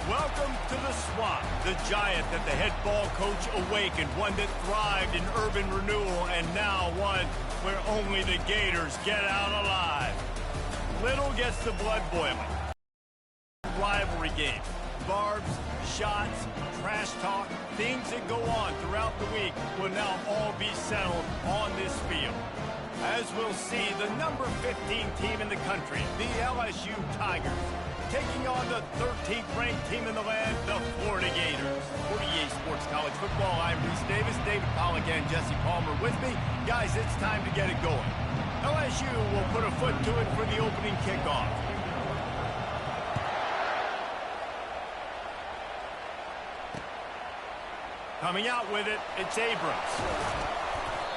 Welcome to the Swamp, the giant that the head ball coach awakened, one that thrived in urban renewal, and now one where only the Gators get out alive. Little gets the blood boiling. Rivalry game, barbs, shots, trash talk, things that go on throughout the week will now all be settled on this field. As we'll see, the number 15 team in the country, the LSU Tigers, taking on the 13th ranked team in the land, the Florida Gators. 48 Sports College Football, I'm Reese Davis, David Pollack and Jesse Palmer with me. Guys, it's time to get it going. LSU will put a foot to it for the opening kickoff. Coming out with it, it's Abrams.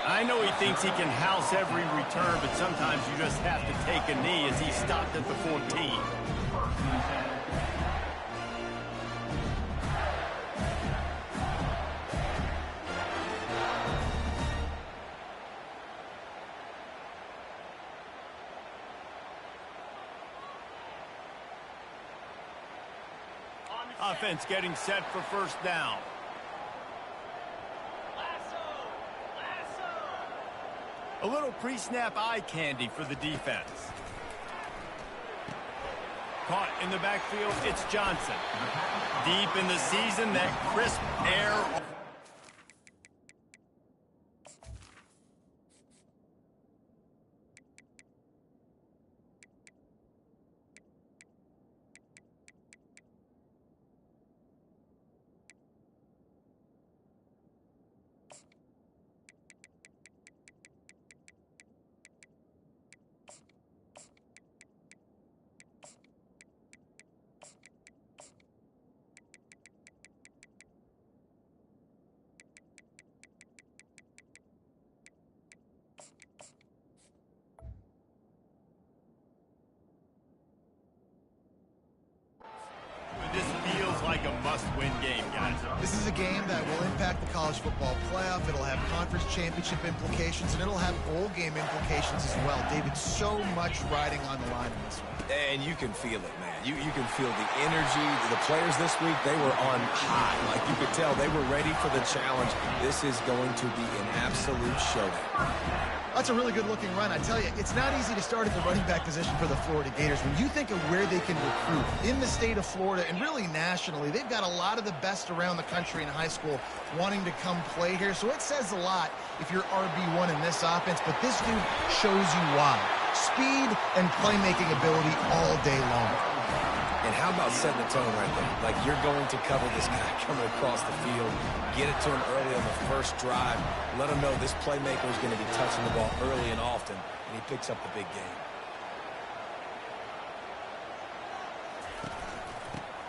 I know he thinks he can house every return, but sometimes you just have to take a knee as he stopped at the 14. Offense getting set for first down. A little pre-snap eye candy for the defense. Caught in the backfield, it's Johnson. Deep in the season, that crisp air. This feels like a must-win game, guys. This is a game that will impact the college football playoff. It'll have conference championship implications, and it'll have bowl game implications as well. David, so much riding on the line in this one. And you can feel it, man. You can feel the energy. The players this week, they were on high. Like you could tell, they were ready for the challenge. This is going to be an absolute showdown. That's a really good-looking run. I tell you, it's not easy to start at the running back position for the Florida Gators. When you think of where they can recruit in the state of Florida and really nationally, they've got a lot of the best around the country in high school wanting to come play here. So it says a lot if you're RB1 in this offense, but this dude shows you why. Speed and playmaking ability all day long. And how about setting the tone right there? Like you're going to cover this guy coming across the field, get it to him early on the first drive, let him know this playmaker is going to be touching the ball early and often, and he picks up the big game.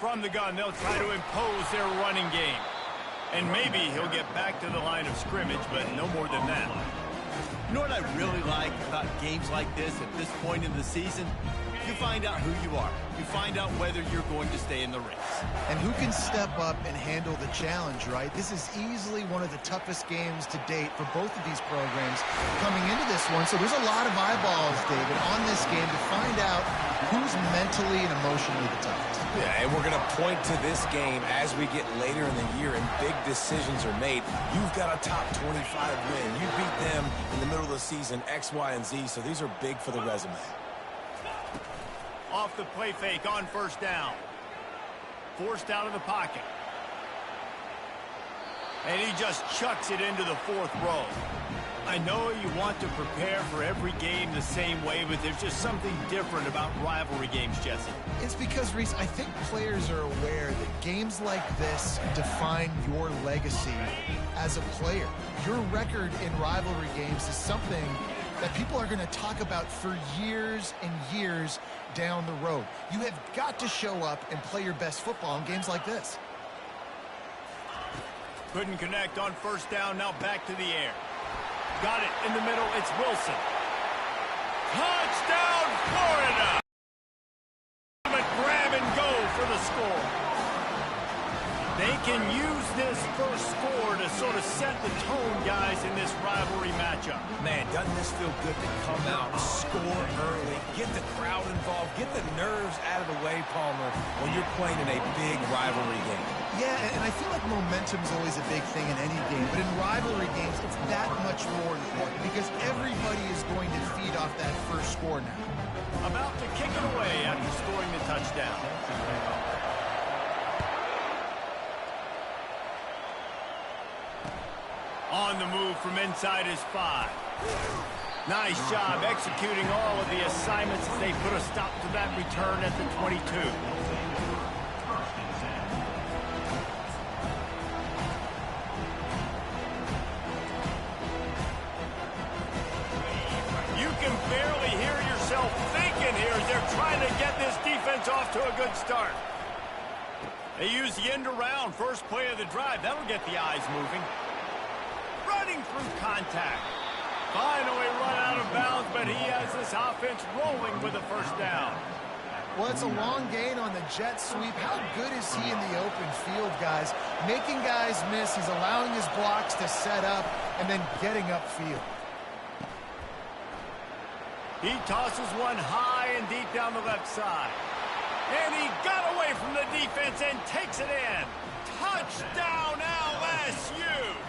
From the gun, they'll try to impose their running game. And maybe he'll get back to the line of scrimmage, but no more than that. You know what I really like about games like this at this point in the season? You find out who you are. You find out whether you're going to stay in the race. And who can step up and handle the challenge, right? This is easily one of the toughest games to date for both of these programs coming into this one. So there's a lot of eyeballs, David, on this game to find out who's mentally and emotionally the toughest. Yeah, and we're going to point to this game as we get later in the year and big decisions are made. You've got a top 25 win. You beat them in the middle of the season, X, Y, and Z, so these are big for the resume. Off the play fake on first down. Forced out of the pocket. And he just chucks it into the fourth row. I know you want to prepare for every game the same way, but there's just something different about rivalry games, Jesse. It's because, Reese, I think players are aware that games like this define your legacy as a player. Your record in rivalry games is something that people are going to talk about for years and years down the road. You have got to show up and play your best football in games like this. Couldn't connect on first down, now back to the air. Got it in the middle, it's Wilson. Touchdown, Florida! Grab and go for the score. They can use this first score to sort of set the tone, guys, in this rivalry matchup. Man, doesn't this feel good to come out, score early, get the crowd involved, Get the nerves out of the way, Palmer, when you're playing in a big rivalry game. Yeah, and I feel like momentum's always a big thing in any game, but in rivalry games, it's that much more important because everybody is going to feed off that first score now. About to kick it away after scoring the touchdown. On the move from inside his 5. Nice job executing all of the assignments as they put a stop to that return at the 22. You can barely hear yourself thinking here as they're trying to get this defense off to a good start. They use the end around first play of the drive. That'll get the eyes moving. Running through contact. Finally run out of bounds, but he has this offense rolling with a first down. Well, it's a long gain on the jet sweep. How good is he in the open field, guys? Making guys miss. He's allowing his blocks to set up and then getting upfield. He tosses one high and deep down the left side. And he got away from the defense and takes it in. Touchdown LSU!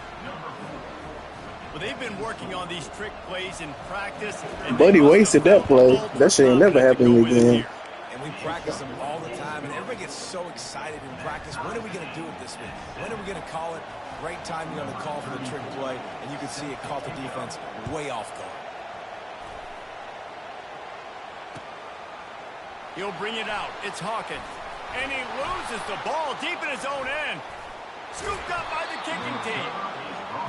Well, they've been working on these trick plays in practice. But he wasted that play. That shit ain't never happened again. And we practice them all the time, and everybody gets so excited in practice. When are we going to do it this week? When are we going to call it? Great timing on the call for the trick play, and you can see it caught the defense way off guard. He'll bring it out. It's Hawkins. And he loses the ball deep in his own end. Scooped up by the kicking team.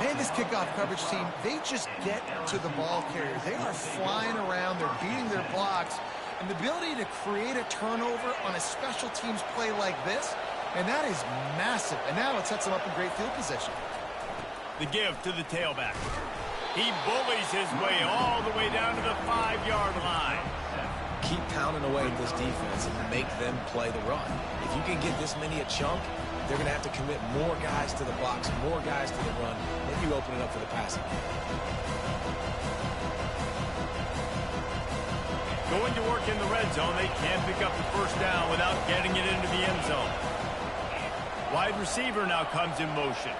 Man, this kickoff coverage team, they just get to the ball carrier. They are flying around. They're beating their blocks. And the ability to create a turnover on a special teams play like this, and that is massive. And now it sets them up in great field position. The give to the tailback. He bullies his way all the way down to the 5-yard line. Keep pounding away at this defense and make them play the run. If you can get this many a chunk, they're going to have to commit more guys to the box, more guys to the run. Then you open it up for the passing. Going to work in the red zone, they can't pick up the first down without getting it into the end zone. Wide receiver now comes in motion.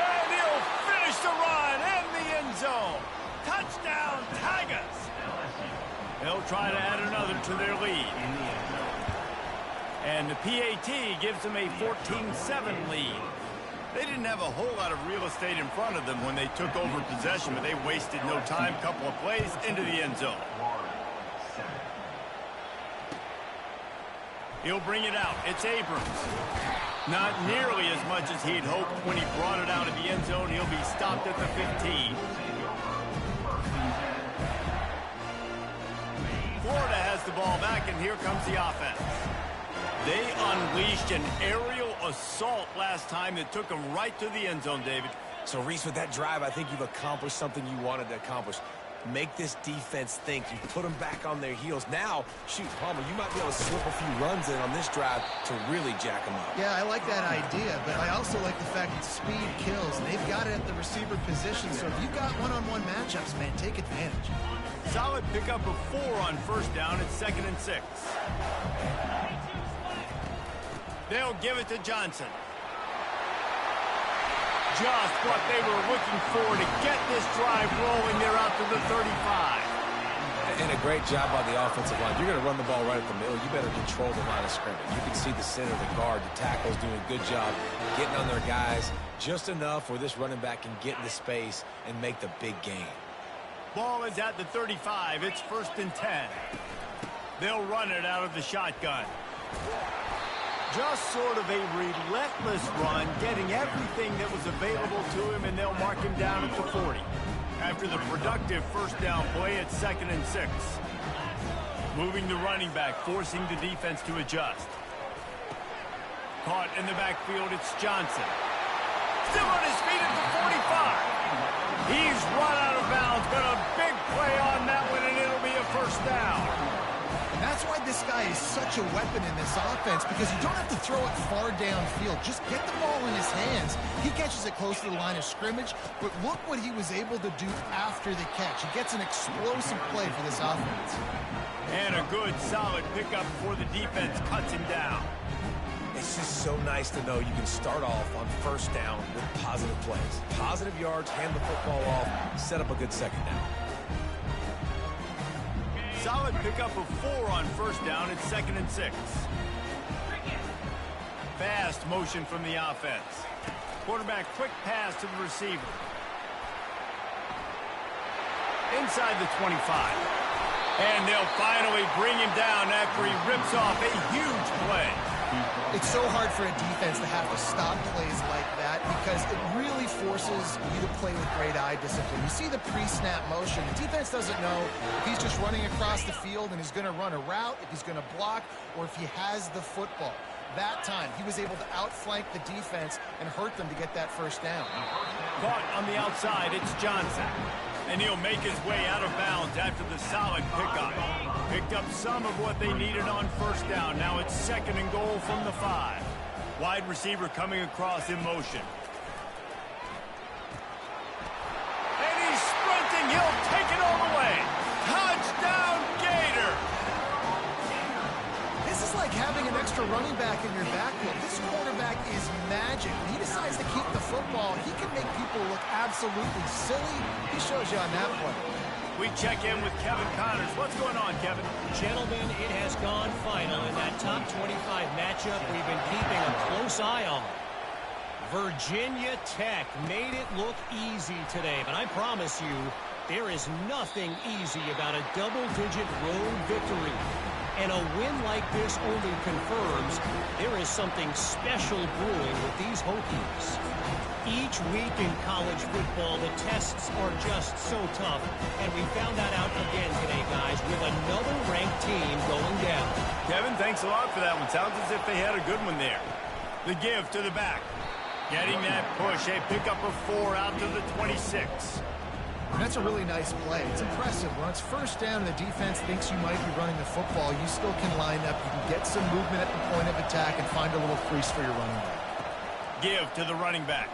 And he'll finish the run in the end zone. Touchdown, Tigers. They'll try to add another to their lead. And the PAT gives them a 14-7 lead. They didn't have a whole lot of real estate in front of them when they took over possession, but they wasted no time. Couple of plays into the end zone. He'll bring it out. It's Abrams. Not nearly as much as he'd hoped when he brought it out of the end zone. He'll be stopped at the 15. Florida has the ball back, and here comes the offense. They unleashed an aerial assault last time that took them right to the end zone, David. So, Reese, with that drive, I think you've accomplished something you wanted to accomplish. Make this defense think. You put them back on their heels. Now, shoot, Palmer, you might be able to slip a few runs in on this drive to really jack them up. Yeah, I like that idea, but I also like the fact that speed kills. And they've got it at the receiver position, so if you've got one-on-one matchups, man, take advantage. Solid pickup of 4 on first down. It's 2nd and 6. They'll give it to Johnson. Just what they were looking for to get this drive rolling. They're out to the 35. And a great job by the offensive line. You're going to run the ball right at the middle. You better control the line of scrimmage. You can see the center, the guard, the tackles doing a good job getting on their guys just enough where this running back can get into space and make the big gain. Ball is at the 35. It's 1st and 10. They'll run it out of the shotgun. Just sort of a relentless run, getting everything that was available to him, and they'll mark him down at the 40. After the productive first down play, it's 2nd and 6. Moving the running back, forcing the defense to adjust. Caught in the backfield, it's Johnson. Still on his feet at the 45. He's run out of bounds, but a big play on that one, and it'll be a first down. And that's why this guy is such a weapon in this offense, because you don't have to throw it far downfield. Just get the ball in his hands. He catches it close to the line of scrimmage, but look what he was able to do after the catch. He gets an explosive play for this offense. And a good, solid pickup before the defense cuts him down. It's just so nice to know you can start off on first down with positive plays. Positive yards, hand the football off, set up a good second down. Solid pickup of 4 on first down. It's 2nd and 6. Fast motion from the offense. Quarterback quick pass to the receiver. Inside the 25. And they'll finally bring him down after he rips off a huge play. It's so hard for a defense to have to stop plays like that because it really forces you to play with great eye discipline. You see the pre-snap motion. The defense doesn't know if he's just running across the field and he's going to run a route, if he's going to block, or if he has the football. That time, he was able to outflank the defense and hurt them to get that first down. Caught on the outside, it's Johnson. And he'll make his way out of bounds after the solid pickup. Picked up some of what they needed on first down. Now it's 2nd and goal from the 5. Wide receiver coming across in motion. And he's sprinting. He'll take it all the way. Touchdown, Gator! This is like having an extra running back in your backfield. This quarterback is magic. When he decides to keep the football, he can make people look absolutely silly. He shows you on that play. We check in with Kevin Connors. What's going on, Kevin? Gentlemen, it has gone final in that top 25 matchup we've been keeping a close eye on. Virginia Tech made it look easy today, but I promise you, there is nothing easy about a double-digit road victory. And a win like this only confirms there is something special brewing with these Hokies. Each week in college football, the tests are just so tough. And we found that out again today, guys, with another ranked team going down. Kevin, thanks a lot for that one. Sounds as if they had a good one there. The give to the back. Getting that push. A pickup of 4 out to the 26. And that's a really nice play. It's impressive. When it's first down and the defense thinks you might be running the football, you still can line up. You can get some movement at the point of attack and find a little crease for your running back. Give to the running back.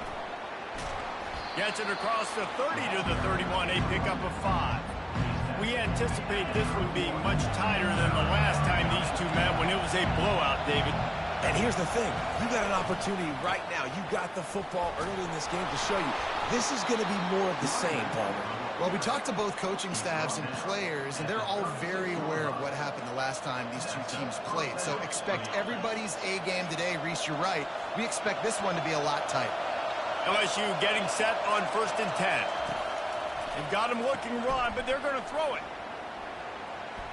Gets it across the 30 to the 31, a pickup of 5. We anticipate this one being much tighter than the last time these two met when it was a blowout, David. And here's the thing. You got an opportunity right now. You got the football early in this game to show you this is going to be more of the same, Palmer. Well, we talked to both coaching staffs and players, and they're all very aware of what happened the last time these two teams played. So expect everybody's A game today. Reese, you're right. We expect this one to be a lot tighter. LSU getting set on 1st and 10. They've got him looking run, but they're going to throw it.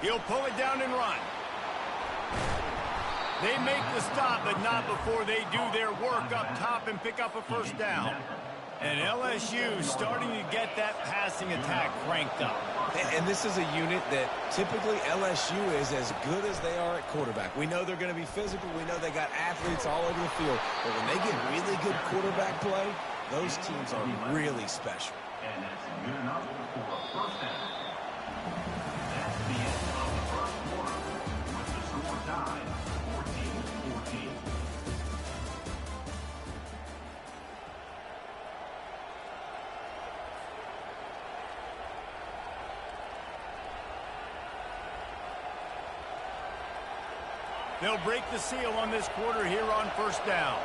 He'll pull it down and run. They make the stop, but not before they do their work up top and pick up a first down. And LSU starting to get that passing attack cranked up. And this is a unit that typically LSU is as good as they are at quarterback. We know they're going to be physical. We know they got athletes all over the field. But when they get really good quarterback play, those teams are really special. And that's good enough for a first down. That's the end of the first quarter with the score tied 14-14. They'll break the seal on this quarter here on first down.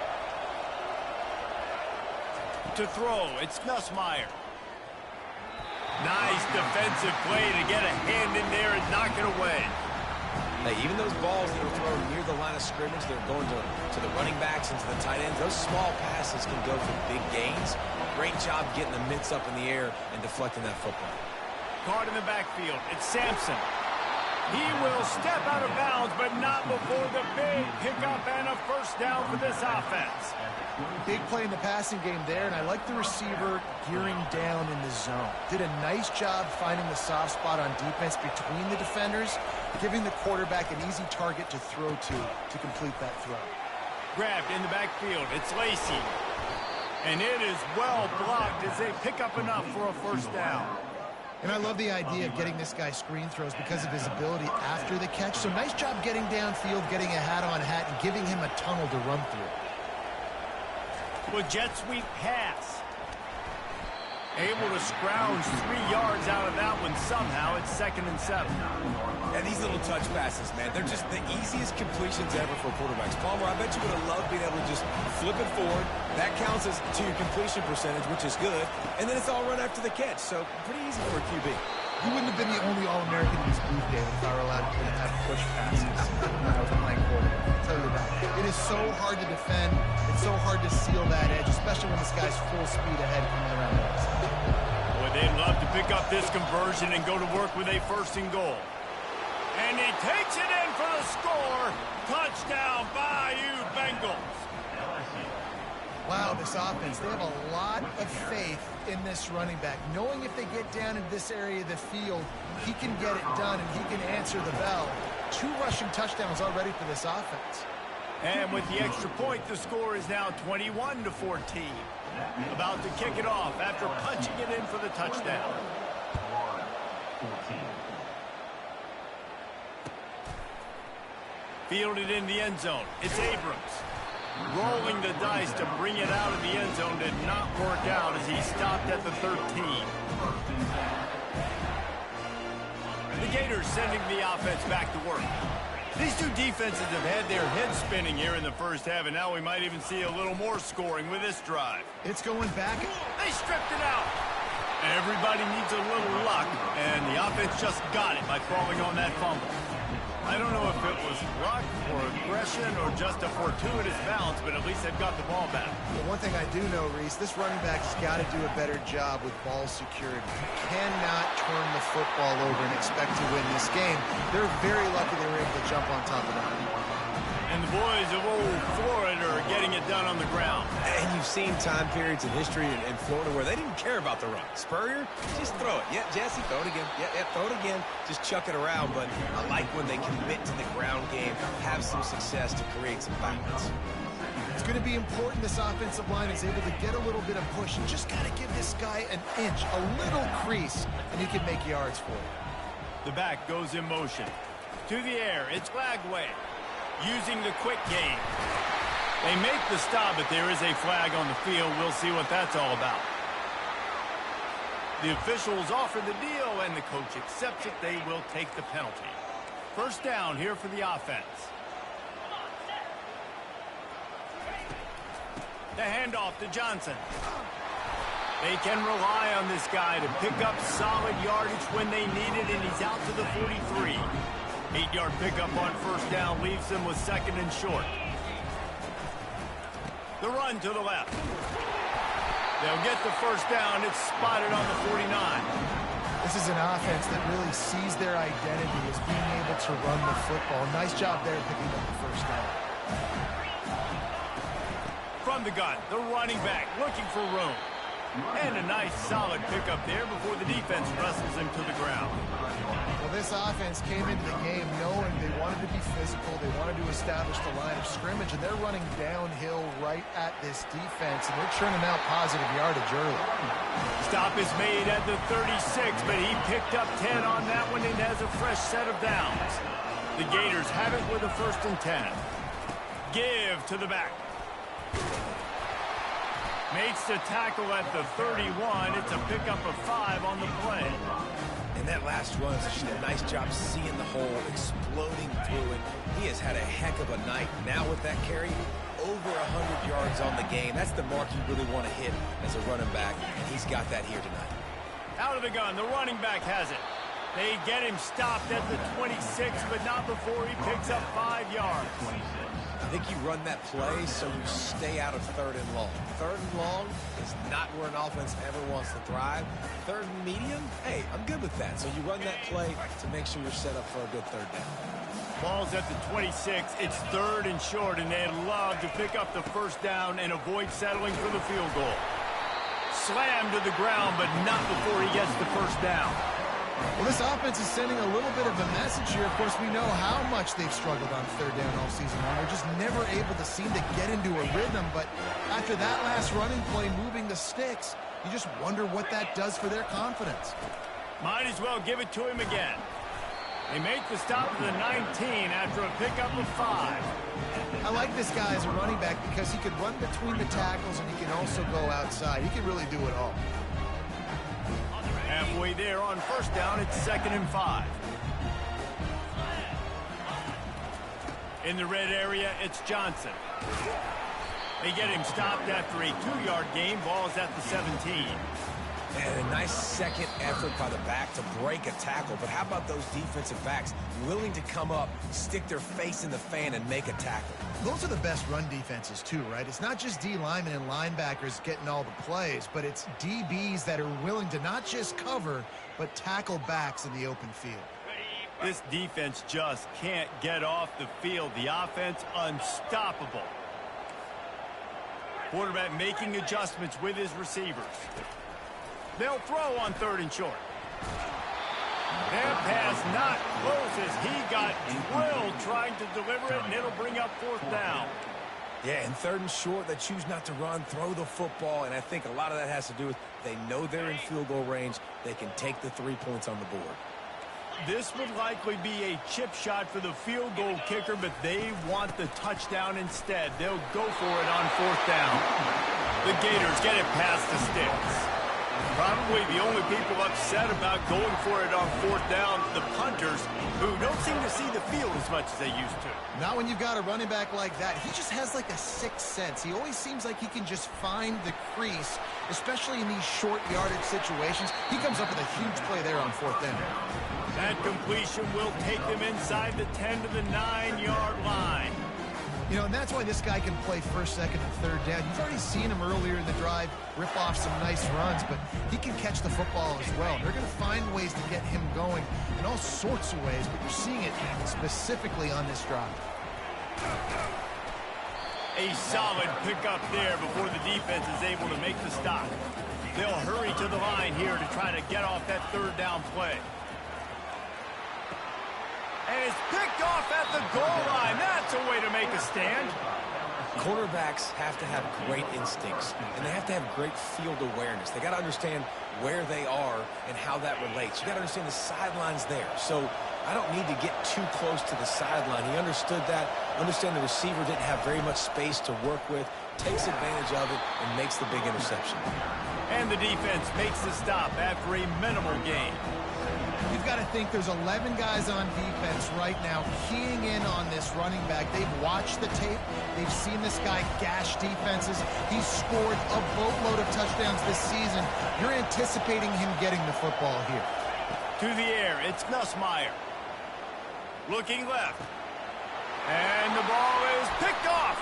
To throw, it's Nussmeier. Nice defensive play to get a hand in there and knock it away. Hey, even those balls that are thrown near the line of scrimmage, they're going to the running backs and to the tight ends. Those small passes can go for big gains. Great job getting the mitts up in the air and deflecting that football. Caught in the backfield. It's Sampson. He will step out of bounds, but not before the big pickup and a first down for this offense. Big play in the passing game there, and I like the receiver gearing down in the zone. Did a nice job finding the soft spot on defense between the defenders, giving the quarterback an easy target to throw to complete that throw. Grabbed in the backfield. It's Lacey. And it is well blocked as they pick up enough for a first down. And I love the idea of getting this guy screen throws because of his ability after the catch. So nice job getting downfield, getting a hat-on-hat, and giving him a tunnel to run through. With jet sweep pass. Able to scrounge 3 yards out of that one somehow. It's 2nd and 7. And these little touch passes, man, they're just the easiest completions ever for quarterbacks. Palmer, I bet you would have loved being able to just flip it forward. That counts as to your completion percentage, which is good. And then it's all run after the catch. So pretty easy for a QB. You wouldn't have been the only All-American in this booth, David, if I were allowed to have push passes when I was playing quarterback. I'll tell you that. It is so hard to defend. It's so hard to seal that edge, especially when this guy's full speed ahead coming around the outside. Boy, they'd love to pick up this conversion and go to work with a 1st and goal. And he takes it in for the score. Touchdown, Bayou Bengals. Wow, this offense, they have a lot of faith in this running back. Knowing if they get down in this area of the field, he can get it done and he can answer the bell. 2 rushing touchdowns already for this offense. And with the extra point, the score is now 21-14. About to kick it off after punching it in for the touchdown. Fielded in the end zone. It's Abrams. Rolling the dice to bring it out of the end zone did not work out as he stopped at the 13. The Gators sending the offense back to work. These two defenses have had their heads spinning here in the first half, and now we might even see a little more scoring with this drive. It's going back. They stripped it out. Everybody needs a little luck, and the offense just got it by falling on that fumble. I don't know if it was luck or aggression or just a fortuitous bounce, but at least they've got the ball back. Well, one thing I do know, Reese, this running back's got to do a better job with ball security. You cannot turn the football over and expect to win this game. They're very lucky they were able to jump on top of that. And the boys of old Florida are getting it done on the ground. And you've seen time periods in history in Florida where they didn't care about the run. Spurrier, just throw it. Yeah, Jesse, throw it again. Yeah, throw it again. Just chuck it around. But I like when they commit to the ground game, have some success to create some balance. It's going to be important this offensive line is able to get a little bit of push. You just got to give this guy an inch, a little crease, and he can make yards for you. The back goes in motion. To the air, it's Lagway. Using the quick game. They make the stop, but there is a flag on the field. We'll see what that's all about. The officials offer the deal, and the coach accepts it. They will take the penalty. 1st down here for the offense. The handoff to Johnson. They can rely on this guy to pick up solid yardage when they need it, and he's out to the 43. 8-yard pickup on 1st down leaves them with 2nd and short. The run to the left. They'll get the 1st down. It's spotted on the 49. This is an offense that really sees their identity as being able to run the football. Nice job there picking up the 1st down. From the gun, the running back looking for room. And a nice solid pickup there before the defense wrestles him to the ground. Well, this offense came into the game knowing they wanted to be physical, they wanted to establish the line of scrimmage, and they're running downhill right at this defense, and they're churning out positive yardage early. Stop is made at the 36, but he picked up 10 on that one and has a fresh set of downs. The Gators have it with a 1st and 10. Give to the back. Makes the tackle at the 31. It's a pickup of 5 on the play. And that last run is just a nice job seeing the hole, exploding through it. He has had a heck of a night. Now with that carry, over 100 yards on the game. That's the mark you really want to hit as a running back, and he's got that here tonight. Out of the gun, the running back has it. They get him stopped at the 26, but not before he picks up 5 yards. I think you run that play so you stay out of 3rd and long. 3rd and long is not where an offense ever wants to thrive. 3rd and medium, hey, I'm good with that. So you run that play to make sure you're set up for a good 3rd down. Ball's at the 26. It's 3rd and short, and they'd love to pick up the 1st down and avoid settling for the field goal. Slammed to the ground, but not before he gets the 1st down. Well, this offense is sending a little bit of a message here. Of course, we know how much they've struggled on 3rd down all season long. They're just never able to seem to get into a rhythm. But after that last running play, moving the sticks, you just wonder what that does for their confidence. Might as well give it to him again. They make the stop to the 19 after a pickup of 5. I like this guy as a running back because he can run between the tackles and he can also go outside. He can really do it all. Halfway there on first down, it's 2nd and 5. In the red area, it's Johnson. They get him stopped after a 2-yard gain. Ball's at the 17. And a nice second effort by the back to break a tackle. But how about those defensive backs willing to come up, stick their face in the fan, and make a tackle? Those are the best run defenses, too, right? It's not just D linemen and linebackers getting all the plays, but it's DBs that are willing to not just cover, but tackle backs in the open field. This defense just can't get off the field. The offense unstoppable. Quarterback making adjustments with his receivers. They'll throw on 3rd and short. Their pass not close as he got drilled trying to deliver it, and it'll bring up 4th down. Yeah, and 3rd and short, they choose not to run, throw the football, and I think a lot of that has to do with they know they're in field goal range. They can take the 3 points on the board. This would likely be a chip shot for the field goal kicker, but they want the touchdown instead. They'll go for it on 4th down. The Gators get it past the sticks. Probably the only people upset about going for it on 4th down, the punters, who don't seem to see the field as much as they used to. Not when you've got a running back like that. He just has like a sixth sense. He always seems like he can just find the crease, especially in these short yardage situations. He comes up with a huge play there on 4th down. That completion will take them inside the 10 to the 9-yard line. You know, and that's why this guy can play 1st, 2nd, and 3rd down. You've already seen him earlier in the drive rip off some nice runs, but he can catch the football as well. They're going to find ways to get him going in all sorts of ways, but you're seeing it specifically on this drive. A solid pickup there before the defense is able to make the stop. They'll hurry to the line here to try to get off that 3rd down play. And it's picked off at the goal line. That's a way to make a stand. Quarterbacks have to have great instincts, and they have to have great field awareness. They got to understand where they are and how that relates. You got to understand the sideline's there. So I don't need to get too close to the sideline. He understood that. Understand the receiver didn't have very much space to work with, takes advantage of it, and makes the big interception. And the defense makes the stop after a minimal gain. You've got to think there's 11 guys on defense right now keying in on this running back. They've watched the tape. They've seen this guy gash defenses. He's scored a boatload of touchdowns this season. You're anticipating him getting the football here. To the air, it's Nussmeier. Looking left. And the ball is picked off.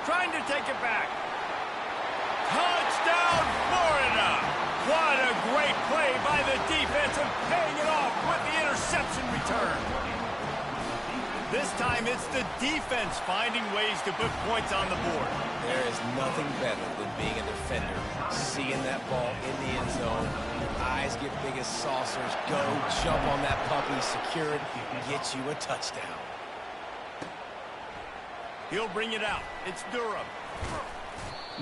Trying to take it back. Touchdown, Florida! What a great play by the defense and paying it off with the interception return. This time it's the defense finding ways to put points on the board. There is nothing better than being a defender, seeing that ball in the end zone. Your eyes get big as saucers. Go, jump on that puppy, secure it, get you a touchdown. He'll bring it out. It's Durham.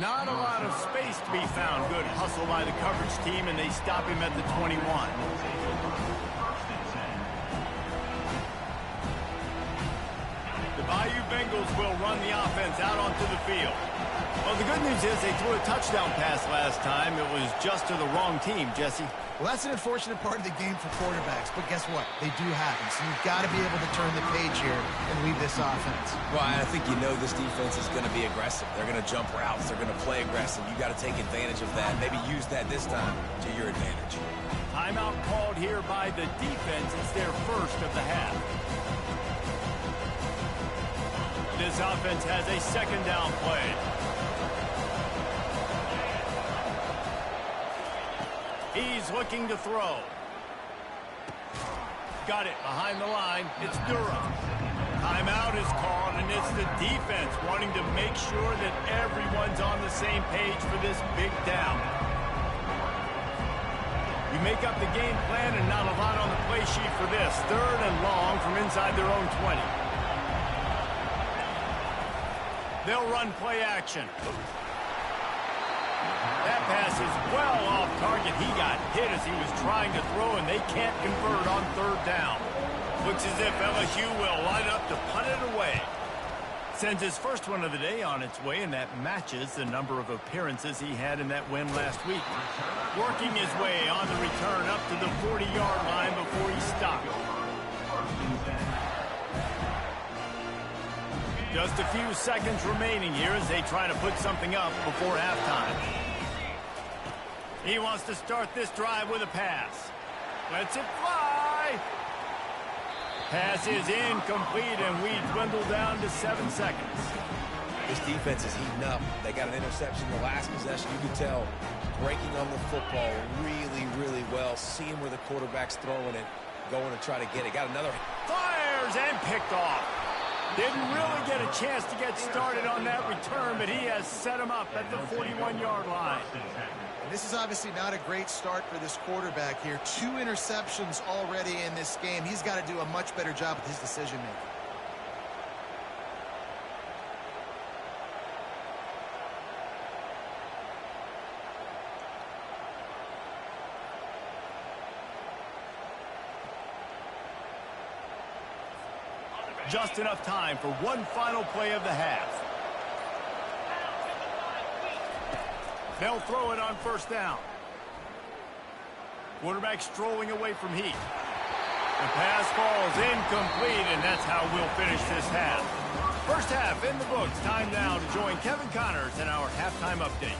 Not a lot of space to be found. Good hustle by the coverage team, and they stop him at the 21. The Bayou Bengals will run the offense out onto the field. Well, the good news is they threw a touchdown pass last time. It was just to the wrong team, Jesse. Well, that's an unfortunate part of the game for quarterbacks, but guess what? They do happen, so you've got to be able to turn the page here and lead this offense. Well, I think you know this defense is going to be aggressive. They're going to jump routes. They're going to play aggressive. You got to take advantage of that. Maybe use that this time to your advantage. Timeout called here by the defense. It's their first of the half. This offense has a 2nd down play. He's looking to throw. Got it behind the line. It's Durham. Timeout is called, and it's the defense wanting to make sure that everyone's on the same page for this big down. You make up the game plan and not a lot on the play sheet for this. 3rd and long from inside their own 20. They'll run play action. That pass is well off target. He got hit as he was trying to throw, and they can't convert on third down. Looks as if LSU will line up to punt it away. Sends his first one of the day on its way, and that matches the number of appearances he had in that win last week. Working his way on the return up to the 40-yard line before he stopped. Just a few seconds remaining here as they try to put something up before halftime. He wants to start this drive with a pass. Lets it fly. Pass is incomplete, and we dwindle down to 7 seconds. This defense is heating up. They got an interception the last possession. You can tell breaking on the football really, really well. Seeing where the quarterback's throwing it, going to try to get it. Got another. Fires and picked off. Didn't really get a chance to get started on that return, but he has set him up at the 41-yard line. This is obviously not a great start for this quarterback here. 2 interceptions already in this game. He's got to do a much better job with his decision-making. Just enough time for one final play of the half. They'll throw it on first down. Quarterback strolling away from heat. The pass falls incomplete, and that's how we'll finish this half. First half in the books. Time now to join Kevin Connors in our halftime update.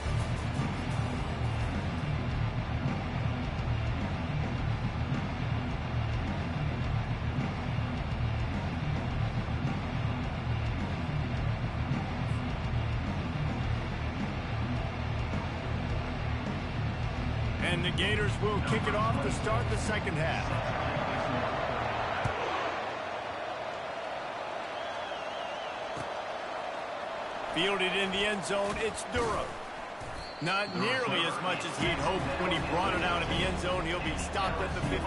And the Gators will kick it off to start the second half. Fielded in the end zone, it's Durham. Not nearly as much as he'd hoped when he brought it out of the end zone. He'll be stopped at the 15.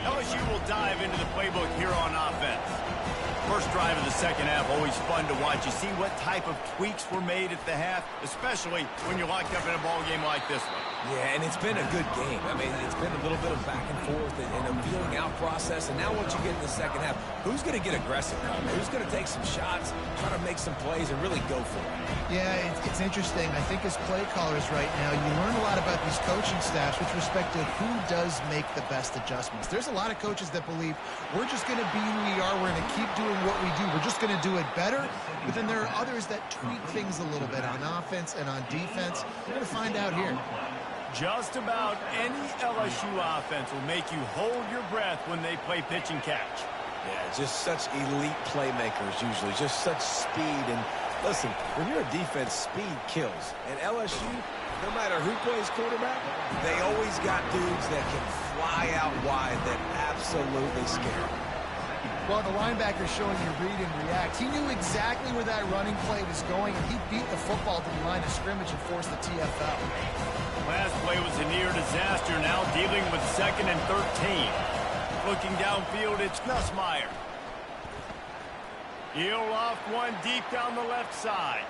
LSU will dive into the playbook here on offense. First drive of the second half, always fun to watch. You see what type of tweaks were made at the half, especially when you're locked up in a ball game like this one. Yeah, and it's been a good game. I mean, it's been a little bit of back and forth and a feeling out process. And now what you get in the second half, who's going to get aggressive? Who's going to take some shots, try to make some plays, and really go for it? Yeah, it's interesting. I think as play callers right now, you learn a lot about these coaching staffs with respect to who does make the best adjustments. There's a lot of coaches that believe we're just going to be who we are. We're going to keep doing what we do. We're just going to do it better. But then there are others that tweak things a little bit on offense and on defense. We're going to find out here. Just about any LSU offense will make you hold your breath when they play pitch and catch. Yeah, just such elite playmakers usually, just such speed. And listen, when you're a defense, speed kills. And LSU, no matter who plays quarterback, they always got dudes that can fly out wide that absolutely scare. Well, the linebacker's showing you read and react. He knew exactly where that running play was going, and he beat the football to the line of scrimmage and forced the TFL. Last play was a near disaster, now dealing with 2nd and 13. Looking downfield, it's Nussmeier. He'll loft one deep down the left side.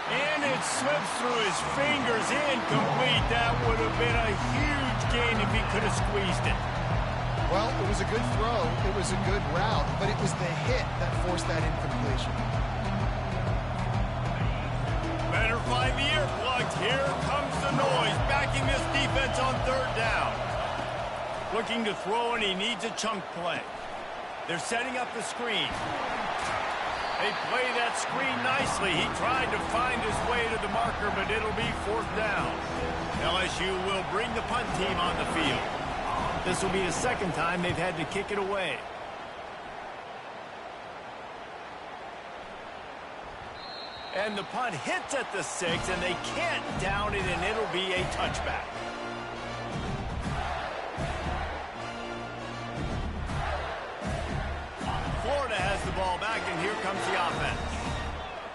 And it slips through his fingers, incomplete. That would have been a huge gain if he could have squeezed it. Well, it was a good throw, it was a good route, but it was the hit that forced that incompletion. Better find the earplugs. Here comes the noise, backing this defense on third down. Looking to throw, and he needs a chunk play. They're setting up the screen. They play that screen nicely. He tried to find his way to the marker, but it'll be 4th down. LSU will bring the punt team on the field. This will be the second time they've had to kick it away. And the punt hits at the 6, and they can't down it, and it'll be a touchback. Florida has the ball back, and here comes the offense.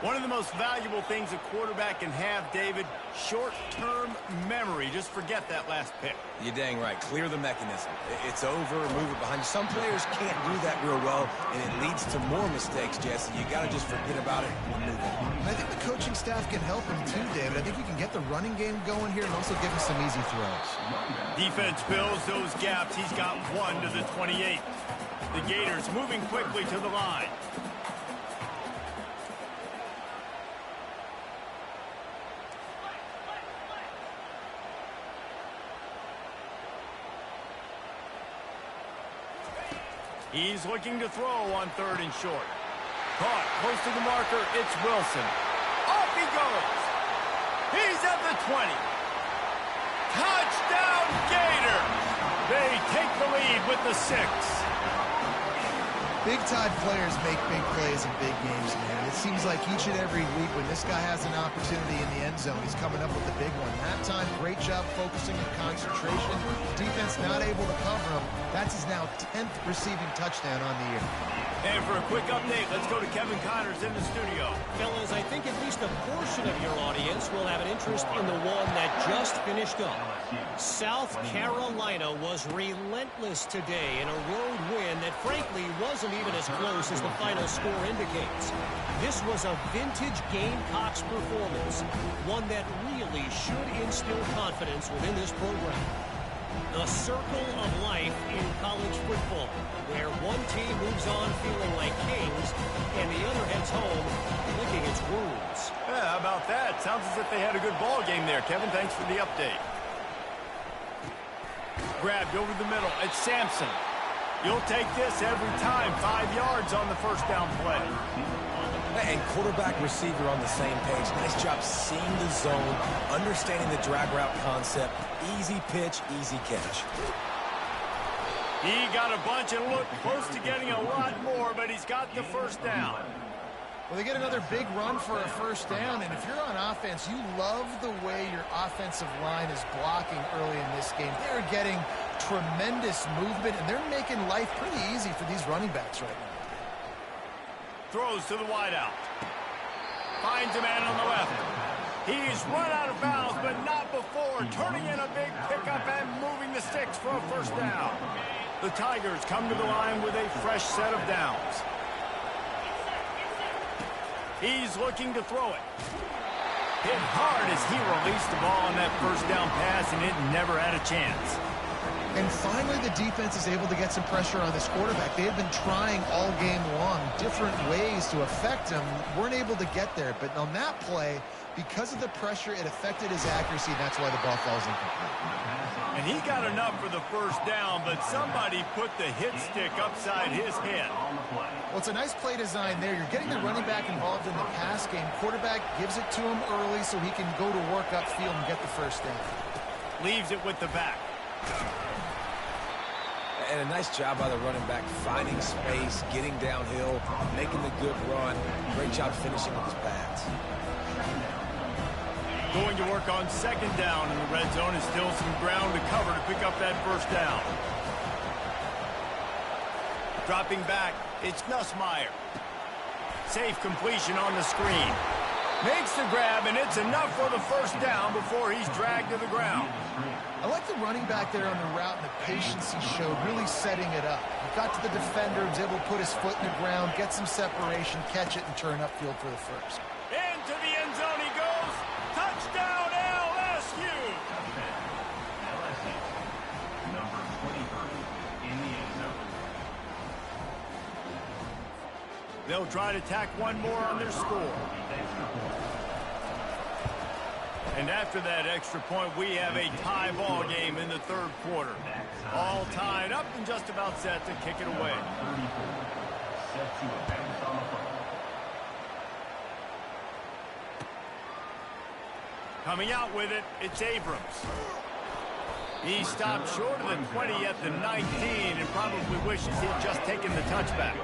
One of the most valuable things a quarterback can have, David, short-term memory. Just forget that last pick. You're dang right. Clear the mechanism. It's over, move it behind you. Some players can't do that real well, and it leads to more mistakes, Jesse. You got to just forget about it and move on. I think the coaching staff can help him too, David. I think you can get the running game going here and also give him some easy throws. Defense fills those gaps. He's got 1 to the 28. The Gators moving quickly to the line. He's looking to throw on 3rd and short. Caught close to the marker. It's Wilson. Off he goes. He's at the 20. Touchdown, Gators. They take the lead with the 6. Big-time players make big plays in big games, man. It seems like each and every week when this guy has an opportunity in the end zone, he's coming up with a big one. That time, great job focusing and concentration. Defense not able to cover him. That's his now 10th receiving touchdown on the year. And for a quick update, let's go to Kevin Connors in the studio. Fellas, I think at least a portion of your audience will have an interest in the one that just finished up. South Carolina was relentless today in a road win that frankly wasn't even as close as the final score indicates. This was a vintage Gamecocks performance, one that really should instill confidence within this program. The circle of life in college football, where one team moves on feeling like kings and the other heads home licking its wounds. Yeah, how about that? Sounds as if they had a good ball game there. Kevin, thanks for the update. Grabbed over the middle. It's Sampson. You'll take this every time. 5 yards on the first down play. And quarterback receiver on the same page. Nice job seeing the zone, understanding the drag route concept. Easy pitch, easy catch. He got a bunch and looked close to getting a lot more, but he's got the first down. Well, they get another big run for a first down, and if you're on offense, you love the way your offensive line is blocking early in this game. They're getting tremendous movement, and they're making life pretty easy for these running backs right now. Throws to the wideout. Finds a man on the left. He's run out of bounds, but not before. Turning in a big pickup and moving the sticks for a first down. The Tigers come to the line with a fresh set of downs. He's looking to throw it. Hit hard as he released the ball on that first down pass, and it never had a chance. And finally, the defense is able to get some pressure on this quarterback. They have been trying all game long different ways to affect him. Weren't able to get there. But on that play, because of the pressure, it affected his accuracy, and that's why the ball falls incomplete. And he got enough for the first down, but somebody put the hit stick upside his head. Well, it's a nice play design there. You're getting the running back involved in the pass game. Quarterback gives it to him early so he can go to work upfield and get the first down. Leaves it with the back. And a nice job by the running back, finding space, getting downhill, making the good run. Great job finishing with his pads. Going to work on second down in the red zone, and still some ground to cover to pick up that first down. Dropping back, it's Nussmeier. Safe completion on the screen. Makes the grab, and it's enough for the first down before he's dragged to the ground. I like the running back there on the route and the patience he showed, really setting it up. He got to the defender, was able to put his foot in the ground, get some separation, catch it, and turn upfield for the first. Into the end zone he goes. Touchdown, LSU! LSU, number 23 in the end zone. They'll try to tack one more on their score. And after that extra point, we have a tie ball game in the third quarter. All tied up and just about set to kick it away. Coming out with it, it's Abrams. He stopped short of the 20 at the 19 and probably wishes he had just taken the touchback.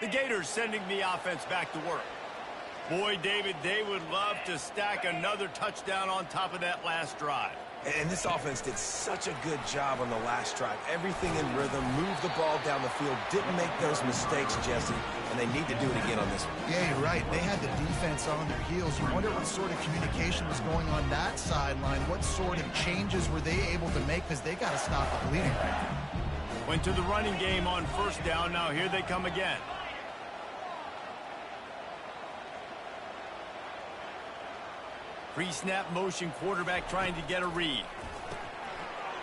The Gators sending the offense back to work. Boy, David, they would love to stack another touchdown on top of that last drive. And this offense did such a good job on the last drive. Everything in rhythm, moved the ball down the field, didn't make those mistakes, Jesse, and they need to do it again on this one. Yeah, you're right. They had the defense on their heels. You wonder what sort of communication was going on that sideline. What sort of changes were they able to make, because they got to stop the bleeding right now. Went to the running game on first down. Now here they come again. Pre-snap motion, quarterback trying to get a read.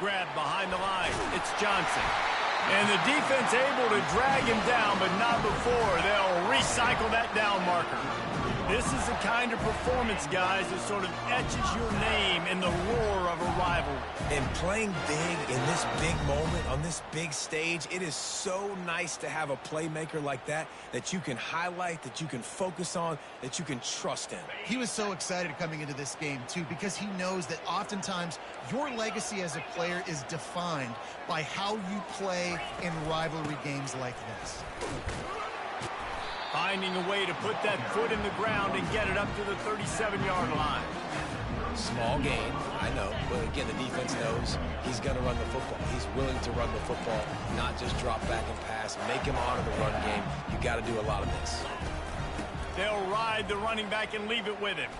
Grab behind the line. It's Johnson. And the defense able to drag him down, but not before. They'll recycle that down marker. This is the kind of performance, guys, that sort of etches your name in the roar of a rivalry. And playing big in this big moment, on this big stage, it is so nice to have a playmaker like that you can highlight, that you can focus on, that you can trust in. He was so excited coming into this game, too, because he knows that oftentimes your legacy as a player is defined by how you play in rivalry games like this. Finding a way to put that foot in the ground and get it up to the 37-yard line. Small gain, I know, but again, the defense knows he's going to run the football. He's willing to run the football, not just drop back and pass, make him honor the run game. You got to do a lot of this. They'll ride the running back and leave it with him.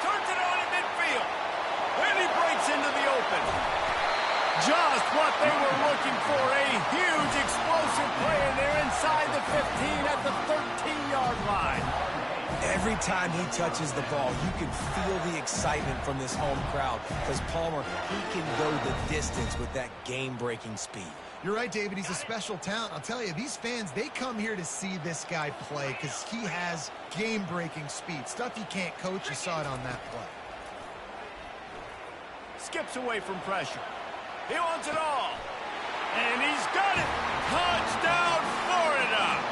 Turns it on in midfield. And he breaks into the open. Just what they were looking for, a huge explosive play, and they're inside the 15 at the 13-yard line. Every time he touches the ball, you can feel the excitement from this home crowd, because Palmer, he can go the distance with that game-breaking speed. You're right, David. He's a special talent. I'll tell you, these fans, they come here to see this guy play because he has game-breaking speed. Stuff you can't coach. You saw it on that play. Skips away from pressure. He wants it all. And he's got it. Touchdown, Florida.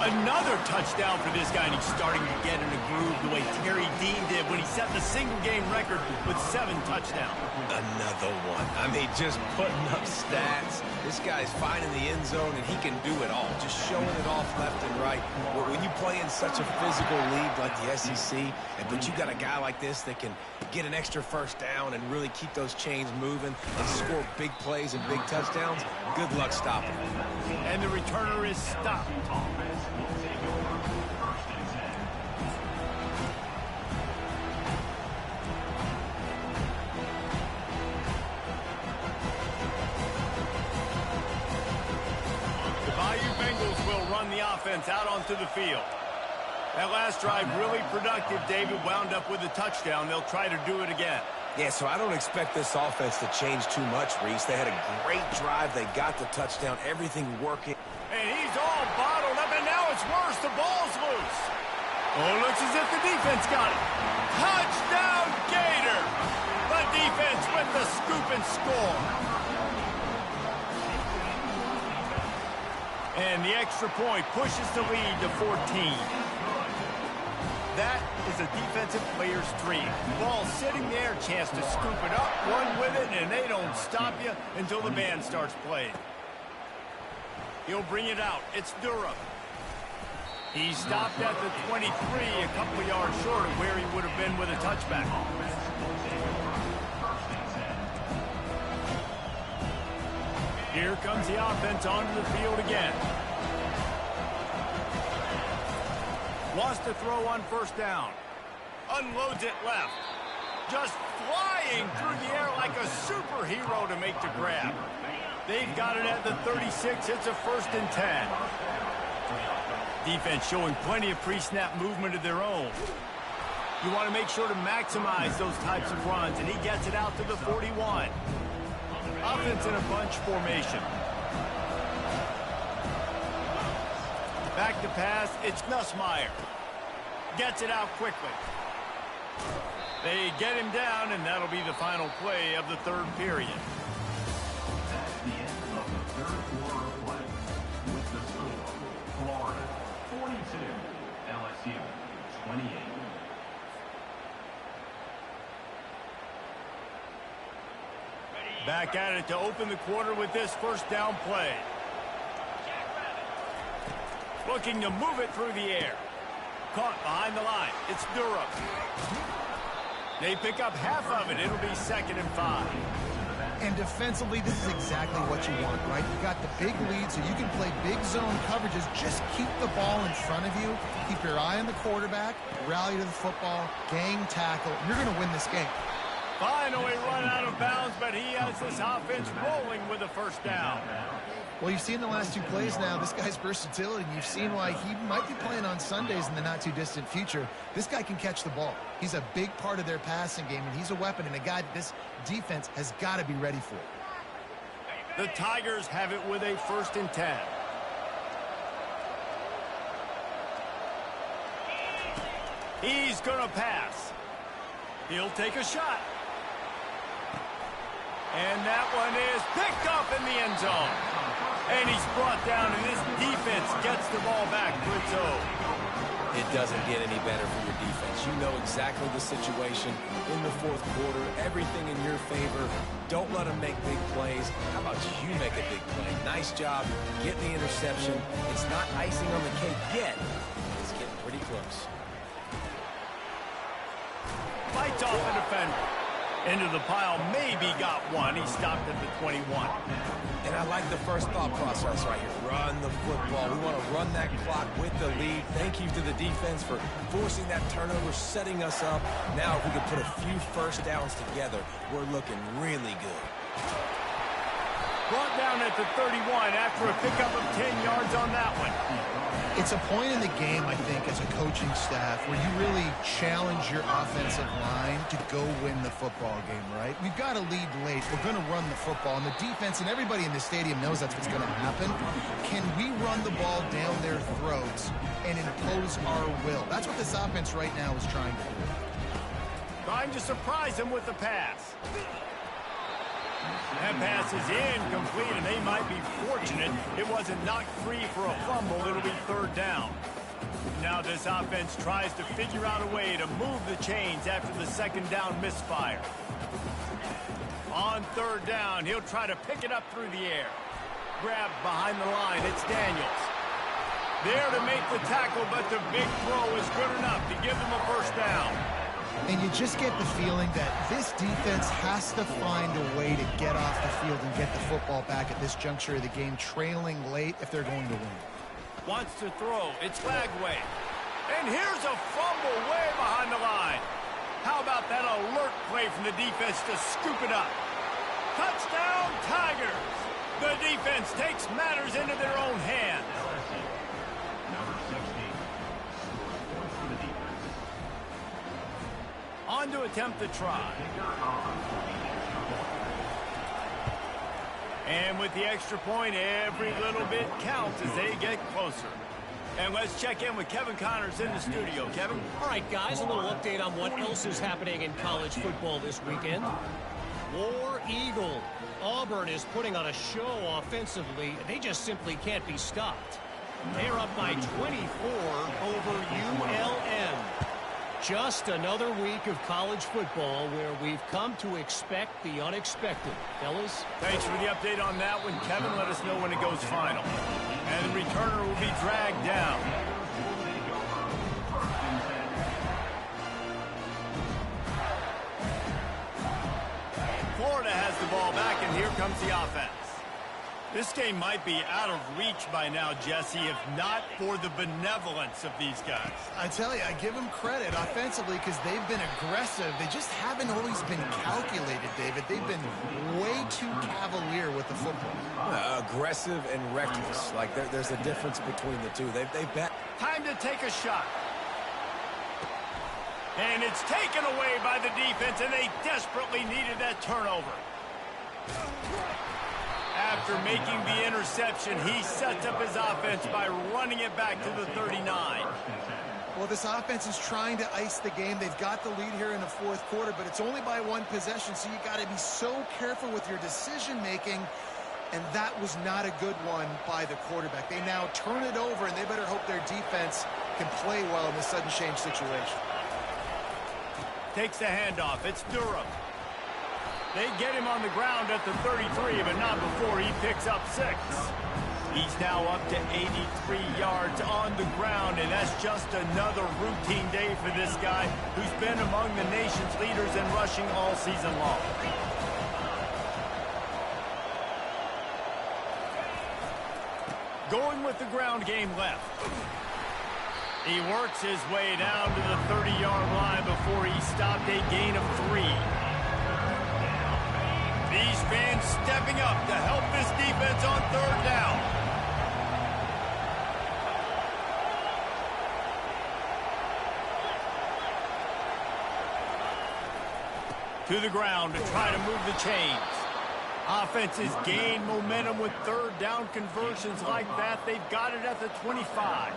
Another touchdown for this guy, and he's starting to get in a groove the way Terry Dean did when he set the single-game record with 7 touchdowns. Another one. I mean, just putting up stats. This guy's finding the end zone, and he can do it all, just showing it off left and right. When you play in such a physical league like the SEC, but you got a guy like this that can get an extra first down and really keep those chains moving and score big plays and big touchdowns, good luck stopping him. And the returner is stopped. The offense out onto the field. That last drive really productive. David wound up with a touchdown. They'll try to do it again. Yeah, so I don't expect this offense to change too much, Reese. They had a great drive. They got the touchdown. Everything working. And he's all bottled up, and now it's worse. The ball's loose. Oh, it looks as if the defense got it. Touchdown, Gator. The defense with the scoop and score. And the extra point pushes the lead to 14. That is a defensive player's dream. Ball sitting there, chance to scoop it up, run with it, and they don't stop you until the band starts playing. He'll bring it out. It's Durham. He stopped at the 23, a couple yards short of where he would have been with a touchback. Here comes the offense onto the field again. Wants to throw on first down. Unloads it left. Just flying through the air like a superhero to make the grab. They've got it at the 36. It's a 1st and 10. Defense showing plenty of pre-snap movement of their own. You want to make sure to maximize those types of runs, and he gets it out to the 41. Offense in a bunch formation. Back to pass, it's Nussmeier. Gets it out quickly. They get him down, and that'll be the final play of the 3rd period. That's the end of the 3rd quarter of play. With the score, Florida 42, LSU 28. Back at it to open the quarter with this 1st down play. Looking to move it through the air. Caught behind the line. It's Durham. They pick up half of it. It'll be 2nd and 5. And defensively, this is exactly what you want, right? You got the big lead, so you can play big zone coverages. Just keep the ball in front of you. Keep your eye on the quarterback. Rally to the football. Gang tackle. You're going to win this game. Finally run out of bounds, but he has this offense rolling with a first down. Well, you've seen the last 2 plays now. This guy's versatility, and you've seen why he might be playing on Sundays in the not-too-distant future. This guy can catch the ball. He's a big part of their passing game, and he's a weapon and a guy that this defense has got to be ready for. The Tigers have it with a 1st and 10. He's going to pass. He'll take a shot. And that one is picked up in the end zone. And he's brought down, and this defense gets the ball back to its own. It doesn't get any better for your defense. You know exactly the situation in the 4th quarter. Everything in your favor. Don't let them make big plays. How about you make a big play? Nice job getting the interception. It's not icing on the cake yet. It's getting pretty close. Fights off the defender. Into the pile, maybe got one. He stopped at the 21. And I like the first thought process right here. Run the football. We want to run that clock with the lead. Thank you to the defense for forcing that turnover, setting us up. Now if we can put a few first downs together, we're looking really good. Brought down at the 31 after a pickup of 10 yards on that one. It's a point in the game, I think, as a coaching staff where you really challenge your offensive line to go win the football game, right? We've got to lead late. We're going to run the football, and the defense and everybody in the stadium knows that's what's going to happen. Can we run the ball down their throats and impose our will? That's what this offense right now is trying to do. Trying to surprise him with the pass. That pass is incomplete, and they might be fortunate it wasn't knocked free for a fumble. It'll be 3rd down. Now this offense tries to figure out a way to move the chains after the 2nd down misfire. On 3rd down, he'll try to pick it up through the air. Grabbed behind the line, it's Daniels. There to make the tackle, but the big throw is good enough to give them a 1st down. And you just get the feeling that this defense has to find a way to get off the field and get the football back at this juncture of the game, trailing late if they're going to win. Wants to throw. It's Lagway. And here's a fumble way behind the line. How about that alert play from the defense to scoop it up? Touchdown, Tigers! The defense takes matters into their own hands. Number 60. For the defense. On to attempt the try. And with the extra point, every little bit counts as they get closer. And let's check in with Kevin Connors in the studio. Kevin? All right, guys, a little update on what else is happening in college football this weekend. War Eagle. Auburn is putting on a show offensively. They just simply can't be stopped. They're up by 24 over ULM. Just another week of college football where we've come to expect the unexpected. Fellas? Thanks for the update on that one, Kevin. Let us know when it goes final. And the returner will be dragged down. Florida has the ball back, and here comes the offense. This game might be out of reach by now, Jesse, if not for the benevolence of these guys. I tell you, I give them credit offensively because they've been aggressive. They just haven't always been calculated, David. They've been way too cavalier with the football. Aggressive and reckless. Like there's a difference between the two. They've bet. Time to take a shot. And it's taken away by the defense, and they desperately needed that turnover. After making the interception, he sets up his offense by running it back to the 39. Well, this offense is trying to ice the game. They've got the lead here in the 4th quarter, but it's only by 1 possession, so you got to be so careful with your decision-making, and that was not a good one by the quarterback. They now turn it over, and they better hope their defense can play well in this sudden change situation. Takes the handoff. It's Durham. They get him on the ground at the 33, but not before he picks up 6. He's now up to 83 yards on the ground, and that's just another routine day for this guy who's been among the nation's leaders in rushing all season long. Going with the ground game left. He works his way down to the 30-yard line before he stopped a gain of 3. These fans stepping up to help this defense on 3rd down. To the ground to try to move the chains. Offenses gain momentum with 3rd down conversions like that. They've got it at the 25.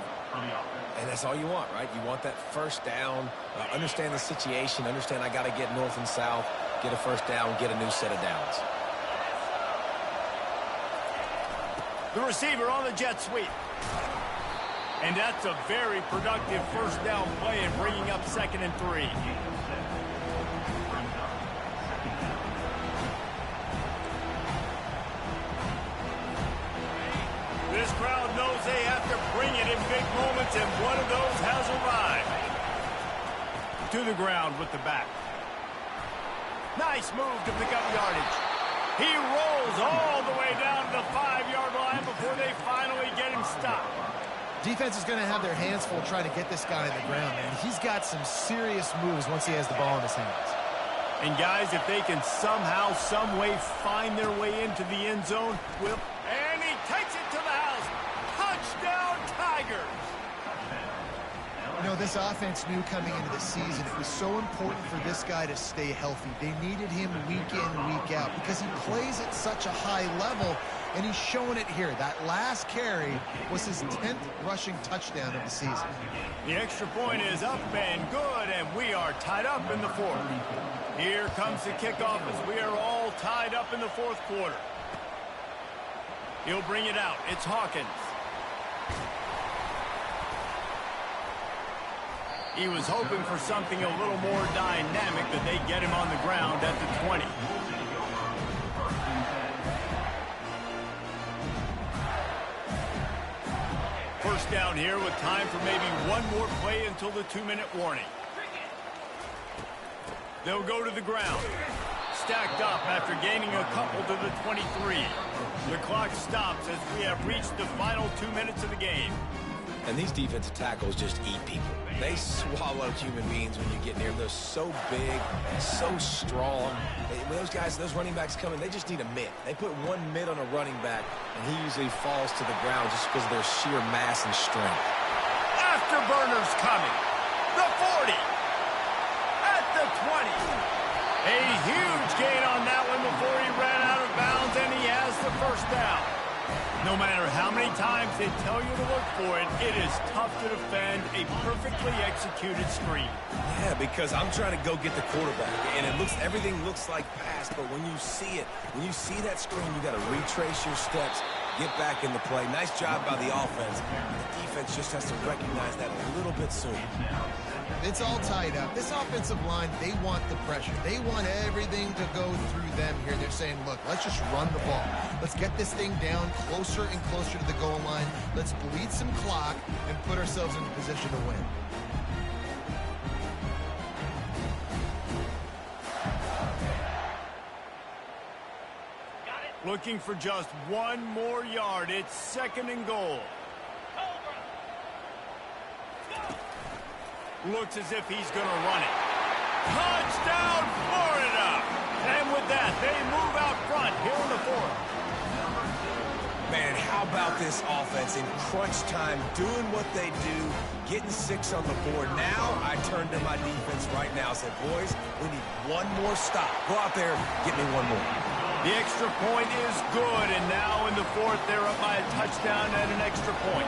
And that's all you want, right? You want that 1st down, understand the situation, understand I got to get north and south, get a 1st down, get a new set of downs. The receiver on the jet sweep. And that's a very productive 1st down play and bringing up 2nd and 3. This crowd knows they have to bring it in big moments, and one of those has arrived. To the ground with the back. Nice move to pick up yardage. He rolls all the way down to the 5-yard line before they finally get him stopped. Defense is going to have their hands full trying to get this guy on the ground, man. He's got some serious moves once he has the ball in his hands. And guys, if they can somehow, some way find their way into the end zone, and he takes it to the house. Touchdown, Tigers. You know, this offense knew coming into the season it was so important for this guy to stay healthy. They needed him week in, week out because he plays at such a high level, and he's showing it here. That last carry was his 10th rushing touchdown of the season. The extra point is up and good, and we are tied up in the 4th. Here comes the kickoff as we are all tied up in the 4th quarter. He'll bring it out. It's Hawkins. He was hoping for something a little more dynamic, but they get him on the ground at the 20. First down here with time for maybe one more play until the 2-minute warning. They'll go to the ground. Stacked up after gaining a couple to the 23. The clock stops as we have reached the final 2 minutes of the game. And these defensive tackles just eat people. They swallow human beings when you get near them. They're so big, so strong. When those guys, those running backs come in, they just need a mitt. They put one mitt on a running back, and he usually falls to the ground just because of their sheer mass and strength. Afterburners coming. The 40. At the 20. A huge gain on that one before he ran out of bounds, and he has the 1st down. No matter how many times they tell you to look for it, it is tough to defend a perfectly executed screen. Yeah, because I'm trying to go get the quarterback, and everything looks like pass, but when you see it, when you see that screen, you got to retrace your steps, get back in the play. Nice job by the offense. The defense just has to recognize that a little bit sooner. It's all tied up. This offensive line, they want the pressure. They want everything to go through them here. They're saying, look, let's just run the ball. Let's get this thing down closer and closer to the goal line. Let's bleed some clock and put ourselves in a position to win. Looking for just one more yard. It's 2nd and goal. Looks as if he's going to run it. Touchdown, Florida! And with that, they move out front here in the 4th. Man, how about this offense in crunch time, doing what they do, getting 6 on the board. Now I turn to my defense right now and say, boys, we need one more stop. Go out there, get me one more. The extra point is good, and now in the 4th, they're up by a touchdown and an extra point.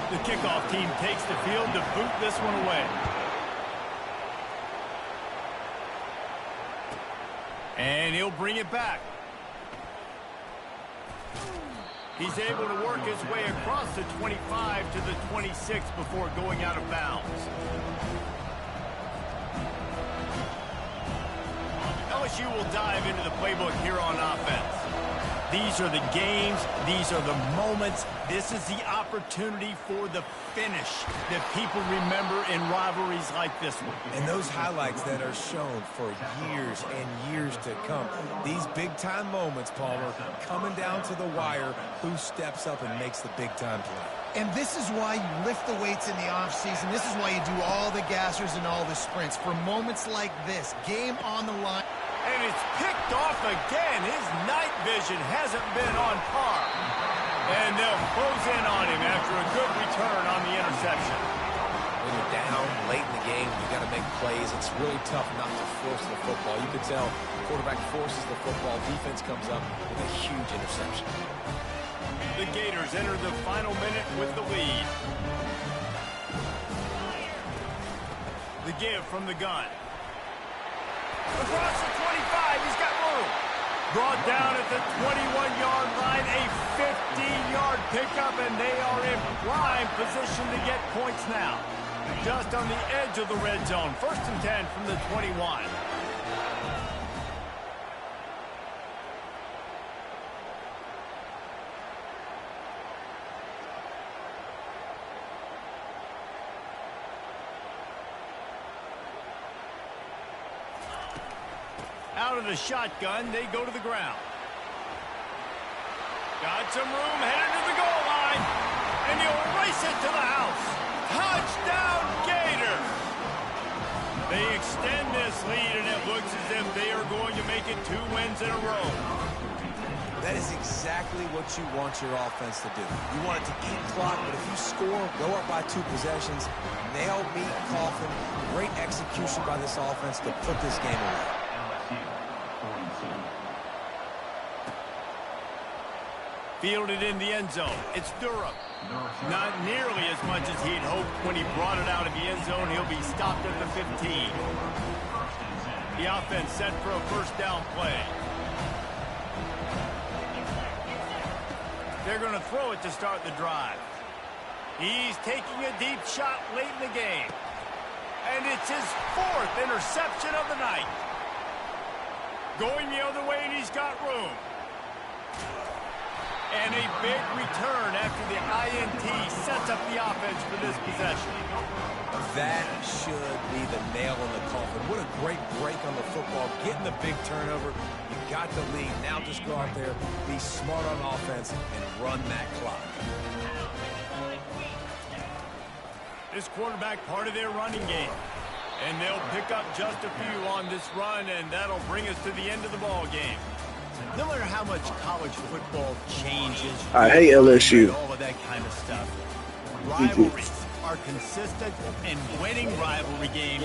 The kickoff team takes the field to boot this one away. And he'll bring it back. He's able to work his way across the 25 to the 26 before going out of bounds. LSU will dive into the playbook here on offense. These are the games. These are the moments. This is the opportunity for the finish that people remember in rivalries like this one. And those highlights that are shown for years and years to come. These big-time moments, Palmer, coming down to the wire, who steps up and makes the big-time play. And this is why you lift the weights in the offseason. This is why you do all the gassers and all the sprints. For moments like this, game on the line. And it's picked off again. His night vision hasn't been on par. And they'll close in on him after a good return on the interception. When you're down late in the game, you got to make plays. It's really tough not to force the football. You could tell quarterback forces the football. Defense comes up with a huge interception. The Gators enter the final minute with the lead. The give from the gun. Across the 25, he's got room. Brought down at the 21-yard line, a 15-yard pickup, and they are in prime position to get points now. Just on the edge of the red zone. 1st and 10 from the 21. Out of the shotgun, they go to the ground. Got some room, headed to the goal line. And he'll race it to the house. Touchdown, Gators! They extend this lead, and it looks as if they are going to make it 2 wins in a row. That is exactly what you want your offense to do. You want it to eat clock, but if you score, go up by 2 possessions, nail, meet, coffin. Great execution by this offense to put this game away. Fielded in the end zone. It's Durham. Not nearly as much as he'd hoped when he brought it out of the end zone. He'll be stopped at the 15. The offense set for a 1st down play. They're going to throw it to start the drive. He's taking a deep shot late in the game. And it's his 4th interception of the night. Going the other way, and he's got room. And a big return after the INT sets up the offense for this possession. That should be the nail in the coffin. What a great break on the football. Getting the big turnover. You got the lead. Now just go out there, be smart on offense, and run that clock. This quarterback part of their running game. And they'll pick up just a few on this run, and that'll bring us to the end of the ball game. No matter how much college football changes, I hate LSU. all of that kind of stuff, rivalries are consistent, and winning rivalry games